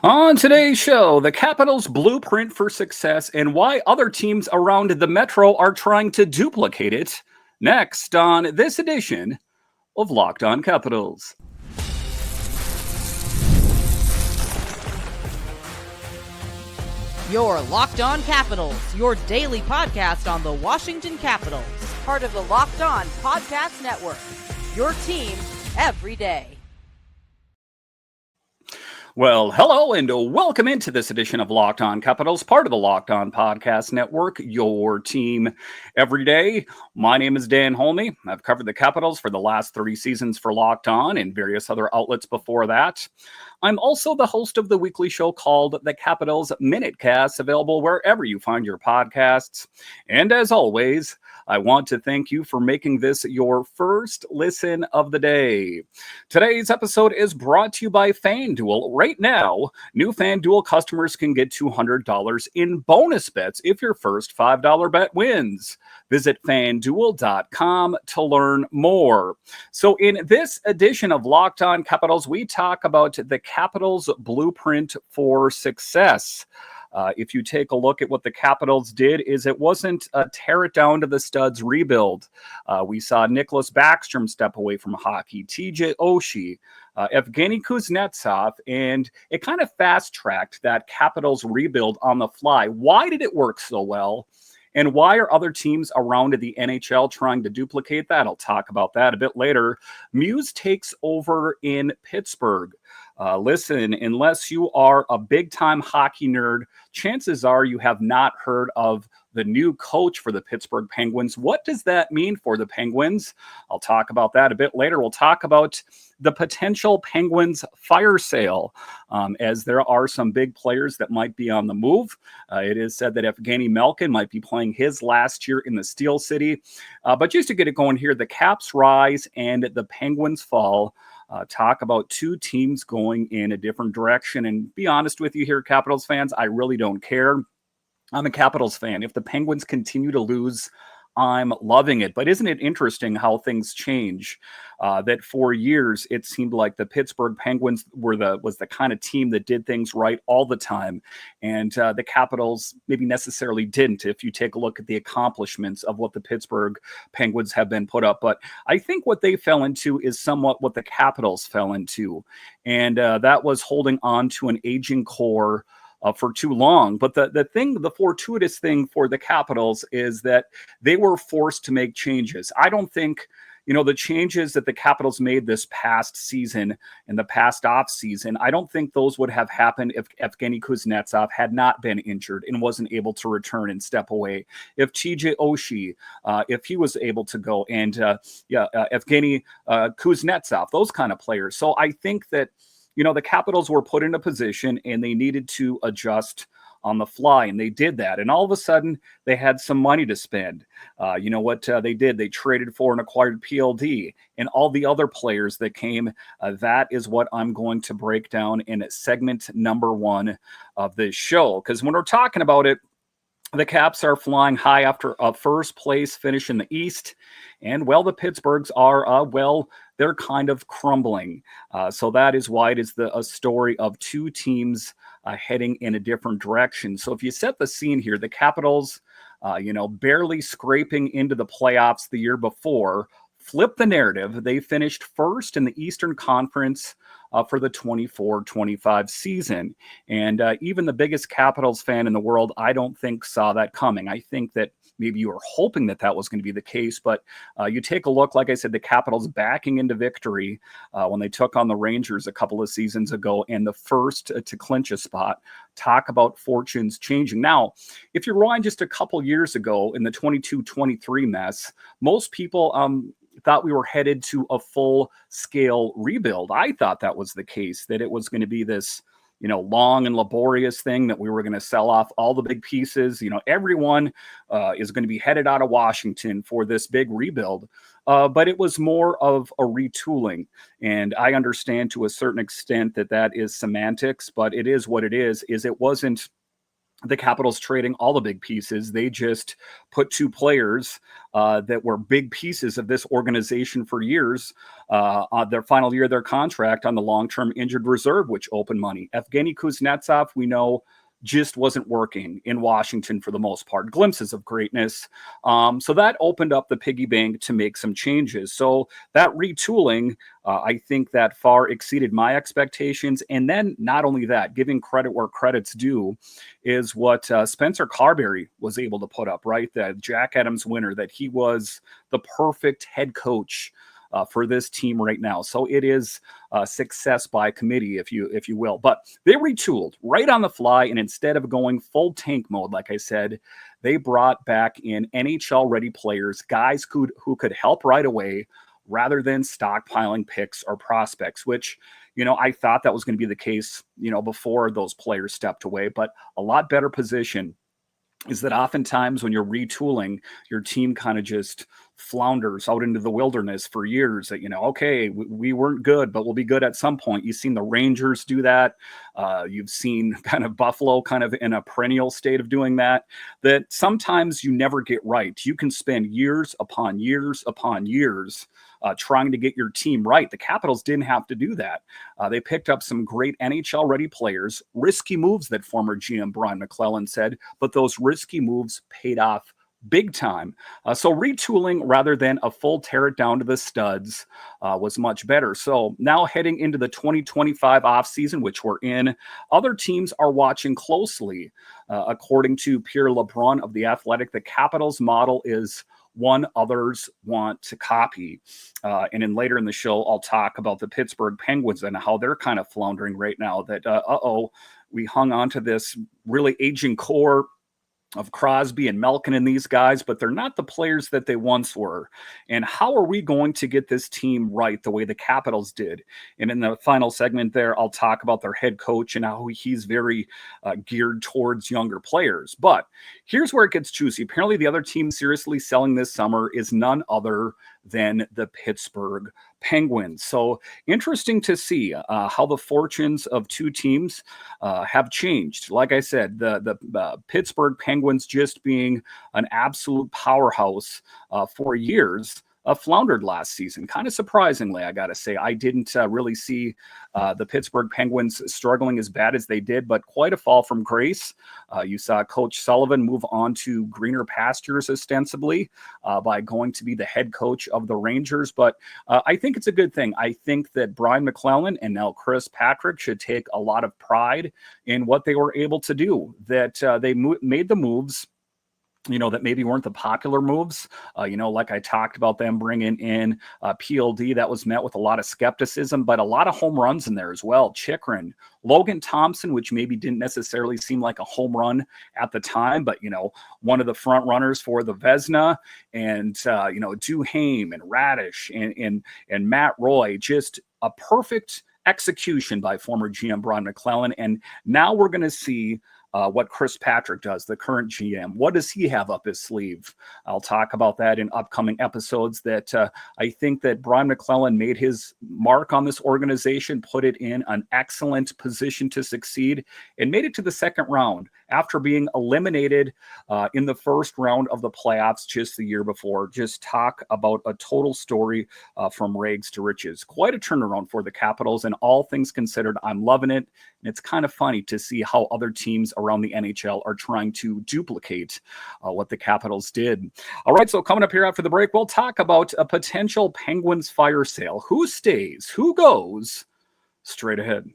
On today's show, the Capitals' blueprint for success and why other teams around the Metro are trying to duplicate it. Next on this edition of Locked On Capitals. Your Locked On Capitals, your daily podcast on the Washington Capitals. Part of the Locked On Podcast Network. Your team every day. Well, hello and welcome into this edition of Locked On Capitals, part of the Locked On Podcast Network, your team every day. My name is Dan Holme. I've covered the Capitals for the last 3 seasons for Locked On and various other outlets before that. I'm also the host of the weekly show called The Capitals Minutecast, available wherever you find your podcasts. And as always, I want to thank you for making this your first listen of the day. Today's episode is brought to you by FanDuel. Right now, new FanDuel customers can get $200 in bonus bets if your first $5 bet wins. Visit FanDuel.com to learn more. So in this edition of Locked On Capitals, we talk about the Capitals' blueprint for success. If you take a look at what the Capitals did, is it wasn't a tear it down to the studs rebuild. We saw Nicholas Backstrom step away from hockey, TJ Oshie, Evgeny Kuznetsov, and it kind of fast-tracked that Capitals rebuild on the fly. Why did it work so well? And why are other teams around the NHL trying to duplicate that? I'll talk about that a bit later. Muse takes over in Pittsburgh. Listen, unless you are a big-time hockey nerd, chances are you have not heard of the new coach for the Pittsburgh Penguins. What does that mean for the Penguins? I'll talk about that a bit later. We'll talk about the potential Penguins fire sale, as there are some big players that might be on the move. It is said that Evgeny Malkin might be playing his last year in the Steel City. But just to get it going here, the Caps rise and the Penguins fall. Talk about 2 teams going in a different direction. And be honest with you here, Capitals fans, I really don't care. I'm a Capitals fan. If the Penguins continue to lose, I'm loving it. But isn't it interesting how things change? That for years, it seemed like the Pittsburgh Penguins was the kind of team that did things right all the time. And the Capitals maybe necessarily didn't, if you take a look at the accomplishments of what the Pittsburgh Penguins have been put up. But I think what they fell into is somewhat what the Capitals fell into. And that was holding on to an aging core for too long. But the fortuitous thing for the Capitals is that they were forced to make changes. I don't think, the changes that the Capitals made this past season and the past off season, I don't think those would have happened if Evgeny Kuznetsov had not been injured and wasn't able to return and step away. If TJ Oshie, if he was able to go, and Evgeny Kuznetsov, those kind of players. So I think that the Capitals were put in a position and they needed to adjust on the fly, and they did that. And all of a sudden, they had some money to spend. You know what they did? They traded for and acquired PLD and all the other players that came. That is what I'm going to break down in segment number 1 of this show. Because when we're talking about it, the Caps are flying high after a first place finish in the East. And, the Pittsburghs are, they're kind of crumbling. So that is why it is a story of 2 teams heading in a different direction. So if you set the scene here, the Capitals, barely scraping into the playoffs the year before, flip the narrative. They finished first in the Eastern Conference for the 24-25 season. And even the biggest Capitals fan in the world, I don't think saw that coming. I think that maybe you were hoping that was going to be the case, but you take a look, like I said, the Capitals backing into victory when they took on the Rangers a couple of seasons ago, and the first to clinch a spot. Talk about fortunes changing. Now, if you rewind just a couple years ago in the 22-23 mess, most people thought we were headed to a full-scale rebuild. I thought that was the case, that it was going to be this long and laborious thing, that we were going to sell off all the big pieces. Everyone is going to be headed out of Washington for this big rebuild. But it was more of a retooling. And I understand to a certain extent that is semantics, but it is what it is it wasn't the Capitals trading all the big pieces. They just put two players that were big pieces of this organization for years on their final year of their contract on the long-term injured reserve, which opened money. Evgeny Kuznetsov, we know, just wasn't working in Washington for the most part. Glimpses of greatness. So that opened up the piggy bank to make some changes. So that retooling, I think that far exceeded my expectations. And then not only that, giving credit where credit's due is what Spencer Carberry was able to put up, right? The Jack Adams winner, that he was the perfect head coach for this team right now. So it is success by committee, if you will. But they retooled right on the fly, and instead of going full tank mode, like I said, they brought back in NHL-ready players, guys who could help right away, rather than stockpiling picks or prospects, which, I thought that was going to be the case, before those players stepped away. But a lot better position is that oftentimes when you're retooling, your team kind of just flounders out into the wilderness for years. That, okay, we weren't good, but we'll be good at some point. You've seen the Rangers do that. You've seen kind of Buffalo kind of in a perennial state of doing that, that sometimes you never get right. You can spend years upon years upon years trying to get your team right. The Capitals didn't have to do that. They picked up some great NHL-ready players, risky moves that former GM Bryan McClellan said, but those risky moves paid off big time. So retooling rather than a full tear it down to the studs was much better. So now heading into the 2025 offseason, which we're in, other teams are watching closely. According to Pierre LeBrun of The Athletic, the Capitals model is one others want to copy. And then later in the show, I'll talk about the Pittsburgh Penguins and how they're kind of floundering right now. That, we hung on to this really aging core of Crosby and Malkin and these guys, but they're not the players that they once were. And how are we going to get this team right the way the Capitals did? And in the final segment there, I'll talk about their head coach and how he's very geared towards younger players. But here's where it gets juicy. Apparently the other team seriously selling this summer is none other than the Pittsburgh Penguins. So interesting to see how the fortunes of two teams have changed. Like I said, the Pittsburgh Penguins just being an absolute powerhouse for years floundered last season. Kind of surprisingly, I got to say. I didn't really see the Pittsburgh Penguins struggling as bad as they did, but quite a fall from grace. You saw Coach Sullivan move on to greener pastures, ostensibly, by going to be the head coach of the Rangers. But I think it's a good thing. I think that Bryan McClellan and now Chris Patrick should take a lot of pride in what they were able to do, that they made the moves that maybe weren't the popular moves. Like I talked about them bringing in PLD, that was met with a lot of skepticism, but a lot of home runs in there as well. Chikrin, Logan Thompson, which maybe didn't necessarily seem like a home run at the time, but, one of the front runners for the Vezina, and, Duhaime and Radish and Matt Roy, just a perfect execution by former GM Bryan McClellan. And now we're going to see what Chris Patrick does, the current GM. What does he have up his sleeve? I'll talk about that in upcoming episodes. That I think that Bryan McClellan made his mark on this organization, put it in an excellent position to succeed, and made it to the second round after being eliminated in the first round of the playoffs just the year before. Just talk about a total story from rags to riches. Quite a turnaround for the Capitals, and all things considered, I'm loving it. And it's kind of funny to see how other teams around the NHL are trying to duplicate what the Capitals did. All right, so coming up here after the break, we'll talk about a potential Penguins fire sale. Who stays? Who goes? Straight ahead.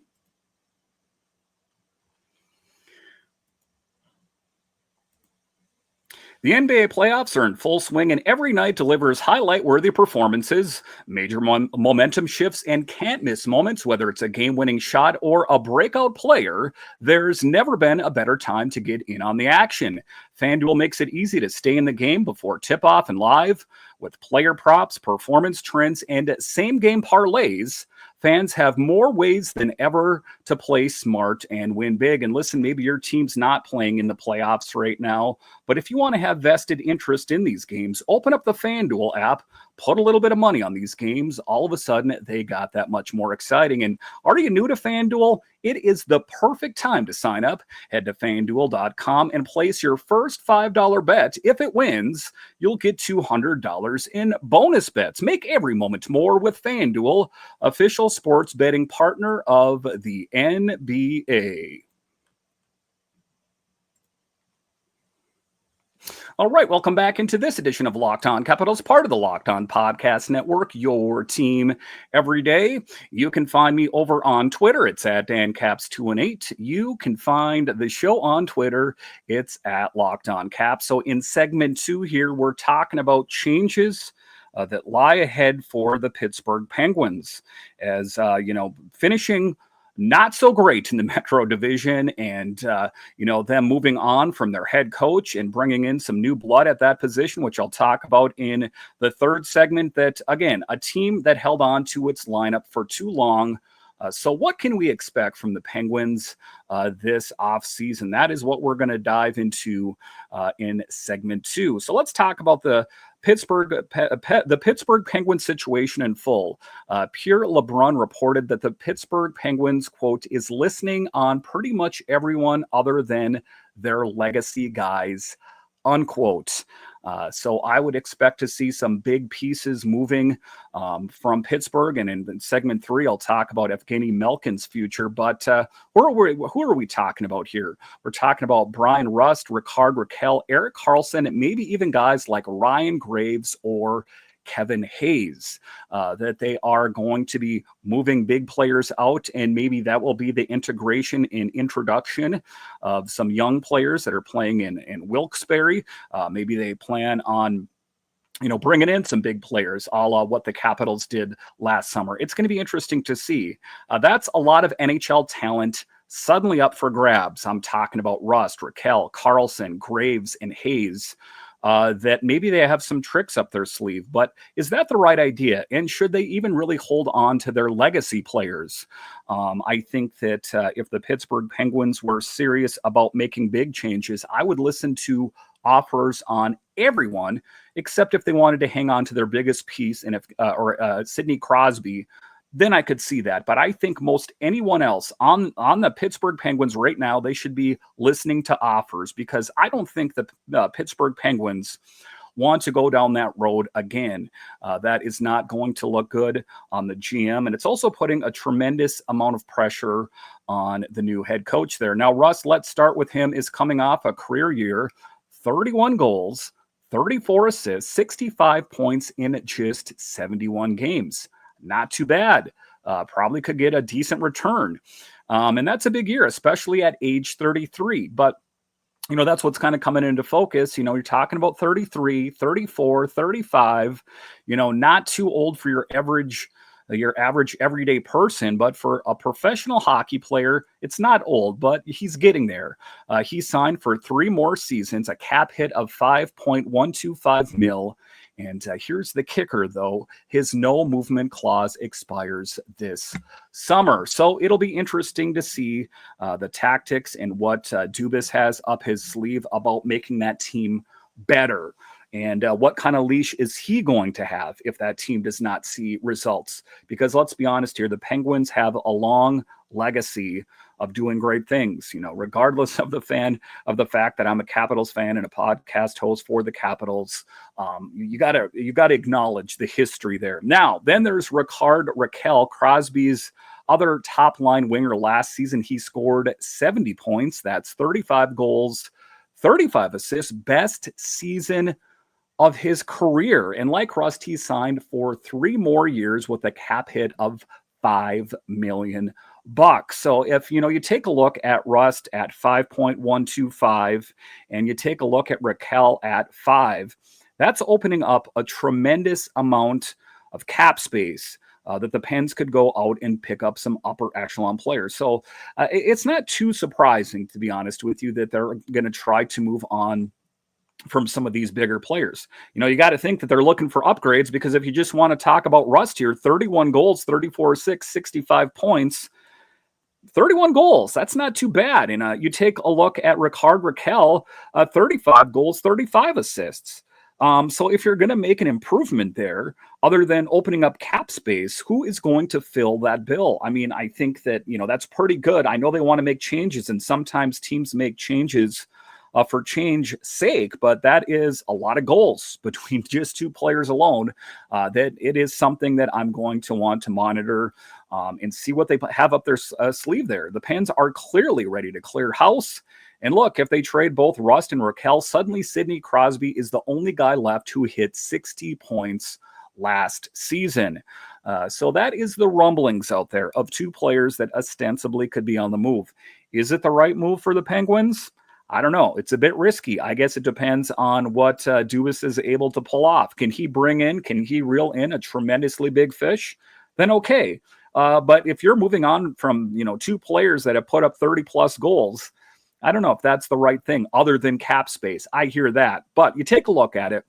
The NBA playoffs are in full swing, and every night delivers highlight-worthy performances, major momentum shifts, and can't-miss moments. Whether it's a game-winning shot or a breakout player, there's never been a better time to get in on the action. FanDuel makes it easy to stay in the game before tip-off and live. With player props, performance trends, and same-game parlays, fans have more ways than ever to play smart and win big. And listen, maybe your team's not playing in the playoffs right now, but if you want to have vested interest in these games, open up the FanDuel app, put a little bit of money on these games, all of a sudden they got that much more exciting. And are you new to FanDuel? It is the perfect time to sign up. Head to FanDuel.com and place your first $5 bet. If it wins, you'll get $200 in bonus bets. Make every moment more with FanDuel, official sports betting partner of the NBA. All right, welcome back into this edition of Locked On Capitals, part of the Locked On Podcast Network, your team every day. You can find me over on Twitter. It's at DanCaps218. You can find the show on Twitter. It's at Locked On Caps. So in segment 2 here, we're talking about changes that lie ahead for the Pittsburgh Penguins as, finishing not so great in the Metro Division, and them moving on from their head coach and bringing in some new blood at that position, which I'll talk about in the third segment. That, again, a team that held on to its lineup for too long. So what can we expect from the Penguins this offseason? That is what we're going to dive into in segment 2. So let's talk about the Pittsburgh Penguins situation in full. Pierre LeBrun reported that the Pittsburgh Penguins, quote, is listening on pretty much everyone other than their legacy guys, unquote. So I would expect to see some big pieces moving from Pittsburgh. And in segment 3, I'll talk about Evgeny Malkin's future. But who are we talking about here? We're talking about Bryan Rust, Rickard, Rakell, Erik Karlsson, and maybe even guys like Ryan Graves or Kevin Hayes, that they are going to be moving big players out, and maybe that will be the integration and introduction of some young players that are playing in Wilkes-Barre. Maybe they plan on bringing in some big players, a la what the Capitals did last summer. It's going to be interesting to see. That's a lot of NHL talent suddenly up for grabs. I'm talking about Rust, Rakell, Karlsson, Graves, and Hayes. That maybe they have some tricks up their sleeve, but is that the right idea? And should they even really hold on to their legacy players? I think that if the Pittsburgh Penguins were serious about making big changes, I would listen to offers on everyone, except if they wanted to hang on to their biggest piece, and if Sidney Crosby, then I could see that. But I think most anyone else on the Pittsburgh Penguins right now, they should be listening to offers, because I don't think the Pittsburgh Penguins want to go down that road again. That is not going to look good on the GM, and it's also putting a tremendous amount of pressure on the new head coach there. Now, Russ, let's start with him, is coming off a career year, 31 goals, 34 assists, 65 points in just 71 games. Not too bad. Probably could get a decent return. And that's a big year, especially at age 33. But, that's what's kind of coming into focus. You're talking about 33, 34, 35, not too old for your average everyday person, but for a professional hockey player, it's not old, but he's getting there. He signed for 3 more seasons, a cap hit of $5.125 million. And here's the kicker, though. His no movement clause expires this summer. So it'll be interesting to see the tactics and what Dubas has up his sleeve about making that team better. And what kind of leash is he going to have if that team does not see results? Because let's be honest here, the Penguins have a long legacy of doing great things, regardless of the fact that I'm a Capitals fan and a podcast host for the Capitals. You gotta acknowledge the history there. Now, then there's Rickard, Rakell, Crosby's other top line winger. Last season, he scored 70 points. That's 35 goals, 35 assists, best season of his career. And like Rust, he signed for 3 more years with a cap hit of $5 million. So if you take a look at Rust at 5.125 and you take a look at Rakell at 5, that's opening up a tremendous amount of cap space that the Pens could go out and pick up some upper echelon players. So it's not too surprising, to be honest with you, that they're going to try to move on from some of these bigger players. You got to think that they're looking for upgrades, because if you just want to talk about Rust here, 31 goals, 34 assists, 65 points, 31 goals. That's not too bad. And you take a look at Rickard, Rakell, 35 goals, 35 assists. So if you're going to make an improvement there, other than opening up cap space, who is going to fill that bill? I mean, I think that, that's pretty good. I know they want to make changes, and sometimes teams make changes for change sake, but that is a lot of goals between just two players alone. That it is something that I'm going to want to monitor and see what they have up their sleeve there. The Pens are clearly ready to clear house. And look, if they trade both Rust and Rakell, suddenly Sidney Crosby is the only guy left who hit 60 points last season. So that is the rumblings out there of two players that ostensibly could be on the move. Is it the right move for the Penguins? I don't know. It's a bit risky. I guess it depends on what Dubas is able to pull off. Can he reel in a tremendously big fish? Then okay. But if you're moving on from, two players that have put up 30 plus goals, I don't know if that's the right thing other than cap space. I hear that. But you take a look at it.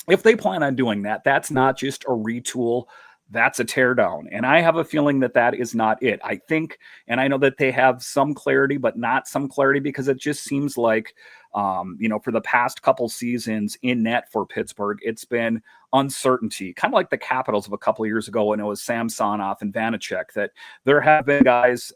If they plan on doing that, that's not just a retool. That's a teardown. And I have a feeling that that is not it. I think, and I know that they have some clarity, but not some clarity, because it just seems like, for the past couple seasons in net for Pittsburgh, it's been uncertainty, kind of like the Capitals of a couple of years ago when it was Samsonov and Vanacek, that there have been guys,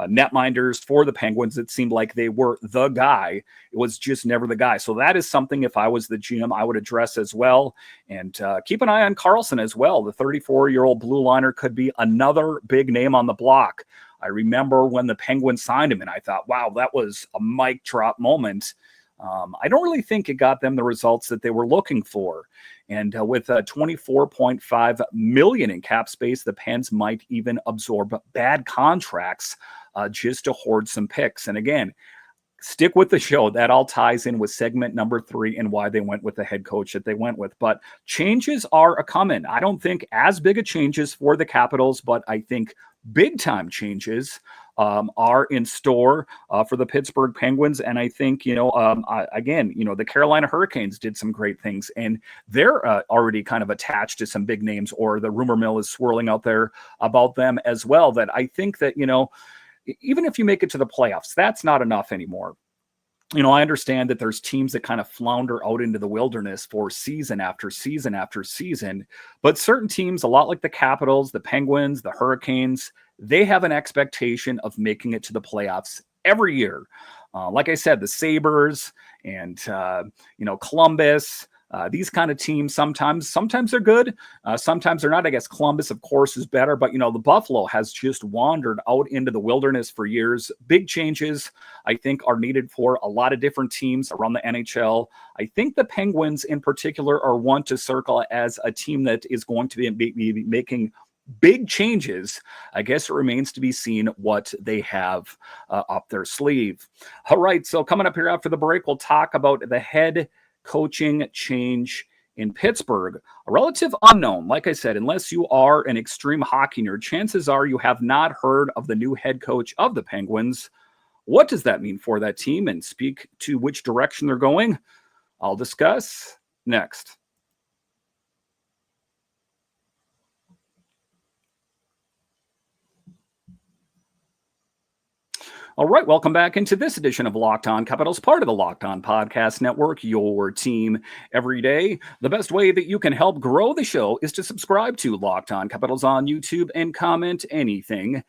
netminders for the Penguins that seemed like they were the guy. It was just never the guy. So that is something, if I was the GM, I would address as well. And keep an eye on Carlson as well. The 34-year-old blue liner could be another big name on the block. I remember when the Penguins signed him, and I thought, wow, that was a mic drop moment. I don't really think it got them the results that they were looking for. And with $24.5 million in cap space, the Pens might even absorb bad contracts just to hoard some picks. And again, stick with the show. That all ties in with segment number 3 and why they went with the head coach that they went with. But changes are a coming. I don't think as big a changes for the Capitals, but I think big time changes are in store for the Pittsburgh Penguins. And I think, the Carolina Hurricanes did some great things, and they're already kind of attached to some big names, or the rumor mill is swirling out there about them as well, that I think that, even if you make it to the playoffs, that's not enough anymore. I understand that there's teams that kind of flounder out into the wilderness for season after season after season, but certain teams, a lot like the Capitals, the Penguins, the Hurricanes, they have an expectation of making it to the playoffs every year. Like I said, the Sabres and, Columbus, these kind of teams, sometimes they're good. Sometimes they're not. I guess Columbus, of course, is better. But, the Buffalo has just wandered out into the wilderness for years. Big changes, I think, are needed for a lot of different teams around the NHL. I think the Penguins in particular are one to circle as a team that is going to be making big changes. I guess it remains to be seen what they have up their sleeve. All right. So coming up here after the break, we'll talk about the head coaching change in Pittsburgh, a relative unknown. Like I said, unless you are an extreme hockey nerd, chances are you have not heard of the new head coach of the Penguins. What does that mean for that team, and speak to which direction they're going? I'll discuss next. All right, welcome back into this edition of Locked On Capitals, part of the Locked On Podcast Network, your team every day. The best way that you can help grow the show is to subscribe to Locked On Capitals on YouTube and comment anything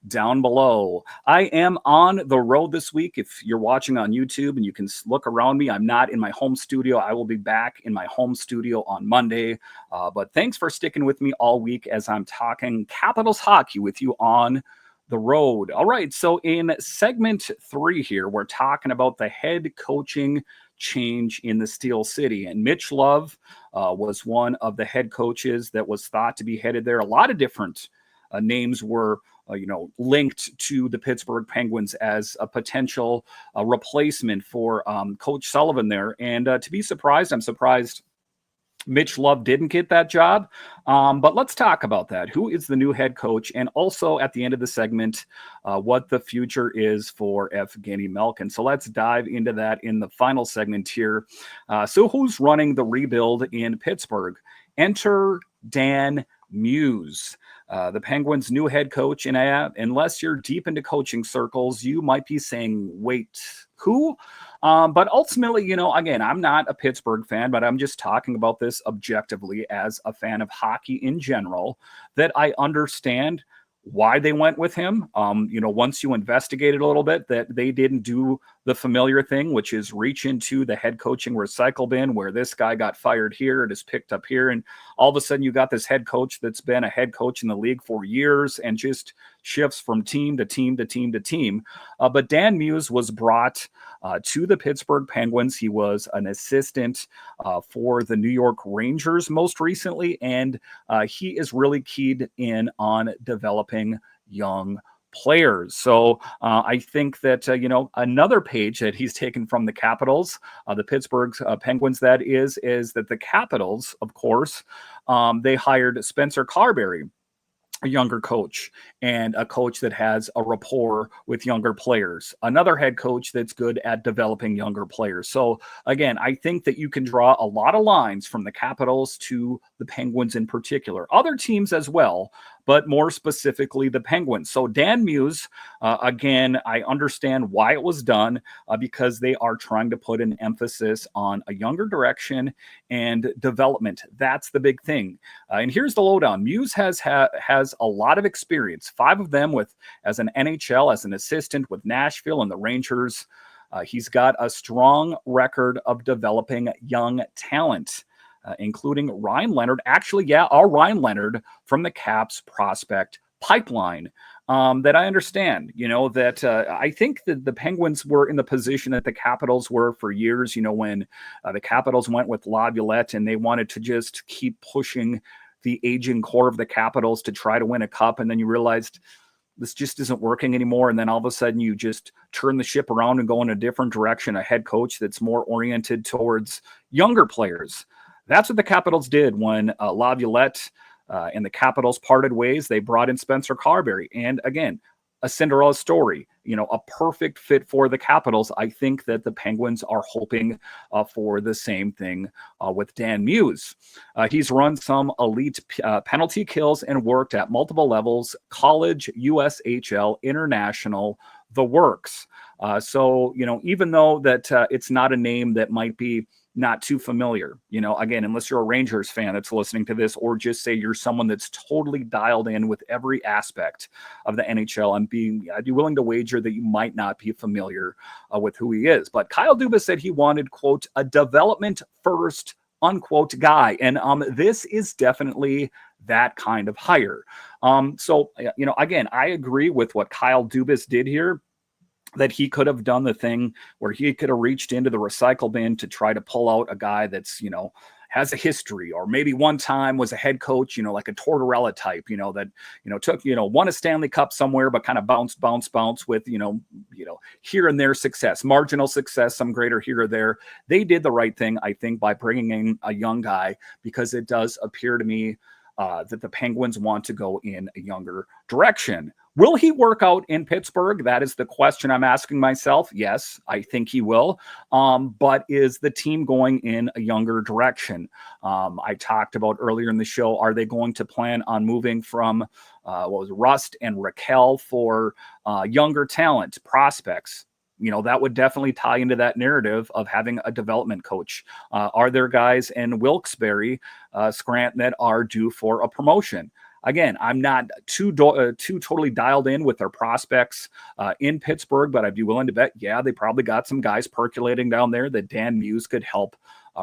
down below. I am on the road this week. If you're watching on YouTube and you can look around me, I'm not in my home studio. I will be back in my home studio on Monday. But thanks for sticking with me all week as I'm talking Capitals hockey with you on the road. All right. So in segment 3 here, we're talking about the head coaching change in the Steel City. And Mitch Love was one of the head coaches that was thought to be headed there. A lot of different names were, linked to the Pittsburgh Penguins as a potential replacement for Coach Sullivan there. And to be surprised, I'm surprised Mitch Love didn't get that job. But let's talk about that. Who is the new head coach? And also at the end of the segment, what the future is for Evgeny Malkin. So let's dive into that in the final segment here. So who's running the rebuild in Pittsburgh? Enter Dan Muse, the Penguins' new head coach. And unless you're deep into coaching circles, you might be saying, wait who. But ultimately, again, I'm not a Pittsburgh fan, but I'm just talking about this objectively as a fan of hockey in general, that I understand why they went with him. Once you investigate it a little bit, that they didn't do the familiar thing, which is reach into the head coaching recycle bin where this guy got fired here, it is picked up here. And all of a sudden you got this head coach that's been a head coach in the league for years and just shifts from team to team to team to team. But Dan Muse was brought to the Pittsburgh Penguins. He was an assistant for the New York Rangers most recently, and he is really keyed in on developing young players. So I think that, another page that he's taken from the Capitals, the Pittsburgh Penguins, that is that the Capitals, of course, they hired Spencer Carberry, a younger coach, and a coach that has a rapport with younger players, another head coach that's good at developing younger players. So again, I think that you can draw a lot of lines from the Capitals to the Penguins in particular, other teams as well, but more specifically the Penguins. So Dan Muse, again, I understand why it was done, because they are trying to put an emphasis on a younger direction and development. That's the big thing. And here's the lowdown. Muse has a lot of experience, 5 of them as an NHL, as an assistant with Nashville and the Rangers. He's got a strong record of developing young talent, including Ryan Leonard. Actually, our Ryan Leonard from the Caps prospect pipeline, that I understand, that I think that the Penguins were in the position that the Capitals were for years, when the Capitals went with Laviolette and they wanted to just keep pushing the aging core of the Capitals to try to win a cup. And then you realized this just isn't working anymore. And then all of a sudden you just turn the ship around and go in a different direction, a head coach that's more oriented towards younger players. That's what the Capitals did when Laviolette and the Capitals parted ways. They brought in Spencer Carberry. And again, a Cinderella story, a perfect fit for the Capitals. I think that the Penguins are hoping for the same thing with Dan Muse. He's run some elite penalty kills and worked at multiple levels: college, USHL, international, the works. So, even though that it's not a name that might be not too familiar, again, unless you're a Rangers fan that's listening to this, or just say you're someone that's totally dialed in with every aspect of the NHL, I'd be willing to wager that you might not be familiar with who he is. But Kyle Dubas said he wanted, quote, a development first, unquote, guy. And this is definitely that kind of hire. So, again, I agree with what Kyle Dubas did here, that he could have done the thing where he could have reached into the recycle bin to try to pull out a guy that's, has a history, or maybe one time was a head coach, like a Tortorella type, that, took, won a Stanley Cup somewhere, but kind of bounce with, here and there success, marginal success, some greater here or there. They did the right thing, I think, by bringing in a young guy, because it does appear to me that the Penguins want to go in a younger direction. Will he work out in Pittsburgh? That is the question I'm asking myself. Yes, I think he will. But is the team going in a younger direction? I talked about earlier in the show, are they going to plan on moving from Rust and Rakell for younger talent, prospects? That would definitely tie into that narrative of having a development coach. Are there guys in Wilkes-Barre, Scranton, that are due for a promotion? Again, I'm not too totally dialed in with their prospects in Pittsburgh, but I'd be willing to bet, they probably got some guys percolating down there that Dan Muse could help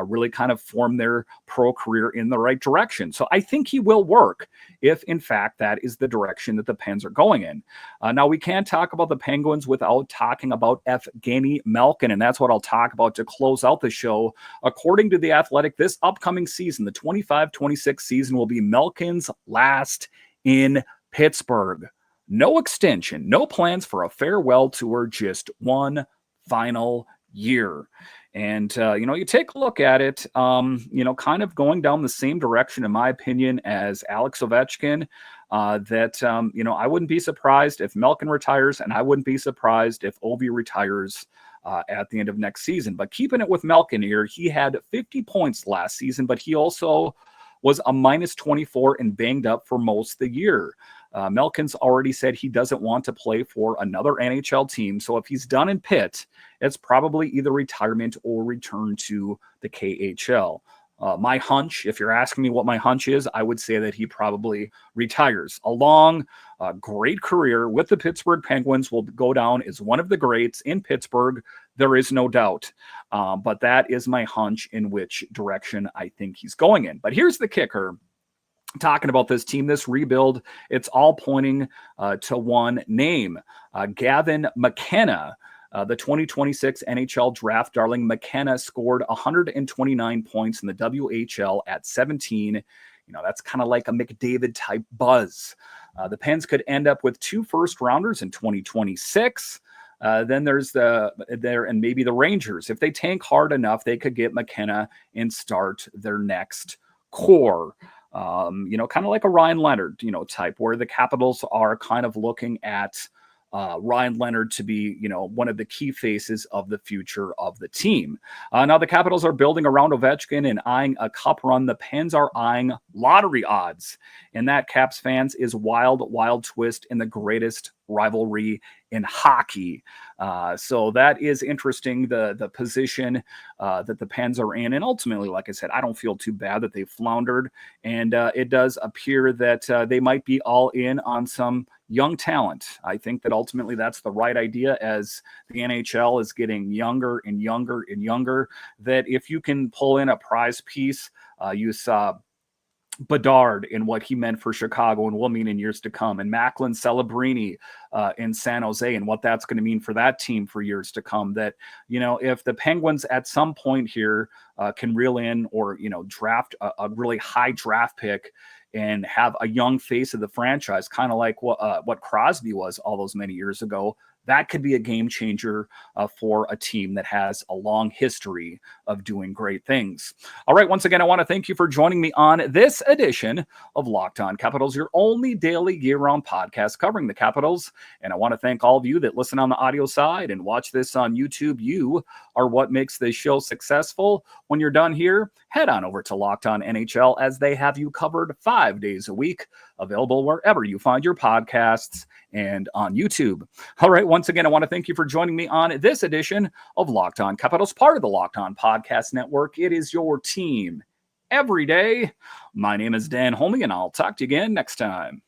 really kind of form their pro career in the right direction. So I think he will work if, in fact, that is the direction that the Pens are going in. Now, we can't talk about the Penguins without talking about Evgeny Malkin, and that's what I'll talk about to close out the show. According to The Athletic, this upcoming season, the 25-26 season, will be Malkin's last in Pittsburgh. No extension, no plans for a farewell tour, just one final year. And, you take a look at it, kind of going down the same direction, in my opinion, as Alex Ovechkin, I wouldn't be surprised if Malkin retires, and I wouldn't be surprised if Ovi retires at the end of next season. But keeping it with Malkin here, he had 50 points last season, but he also was a minus 24 and banged up for most of the year. Malkin's already said he doesn't want to play for another NHL team. So if he's done in Pitt, it's probably either retirement or return to the KHL. My hunch, if you're asking me what my hunch is, I would say that he probably retires. A long, great career with the Pittsburgh Penguins will go down as one of the greats in Pittsburgh. There is no doubt. But that is my hunch in which direction I think he's going in. But here's the kicker. Talking about this team, this rebuild, it's all pointing to one name, Gavin McKenna. The 2026 NHL draft darling McKenna scored 129 points in the WHL at 17. That's kind of like a McDavid type buzz. The Pens could end up with 2 first-rounders in 2026. Then there's and maybe the Rangers. If they tank hard enough, they could get McKenna and start their next core. Kind of like a Ryan Leonard, type, where the Capitals are kind of looking at Ryan Leonard to be, one of the key faces of the future of the team. Now the Capitals are building around Ovechkin and eyeing a cup run. The Pens are eyeing lottery odds. And that, Caps fans, is wild, wild twist in the greatest rivalry in hockey. So that is interesting, the position that the Pens are in. And ultimately, like I said, I don't feel too bad that they floundered. And it does appear that they might be all in on some young talent. I think that ultimately that's the right idea, as the NHL is getting younger and younger and younger, that if you can pull in a prize piece, you saw Bedard and what he meant for Chicago and will mean in years to come, and Macklin Celebrini in San Jose and what that's going to mean for that team for years to come. That, if the Penguins at some point here can reel in or, draft a really high draft pick and have a young face of the franchise, kind of like what Crosby was all those many years ago, that could be a game changer for a team that has a long history of doing great things. All right, once again, I want to thank you for joining me on this edition of Locked On Capitals, your only daily year-round podcast covering the Capitals. And I want to thank all of you that listen on the audio side and watch this on YouTube. You are what makes this show successful. When you're done here, head on over to Locked On NHL, as they have you covered 5 days a week, available wherever you find your podcasts and on YouTube. All right, once again, I want to thank you for joining me on this edition of Locked On Capitals, part of the Locked On Podcast Network. It is your team every day. My name is Dan Holme, and I'll talk to you again next time.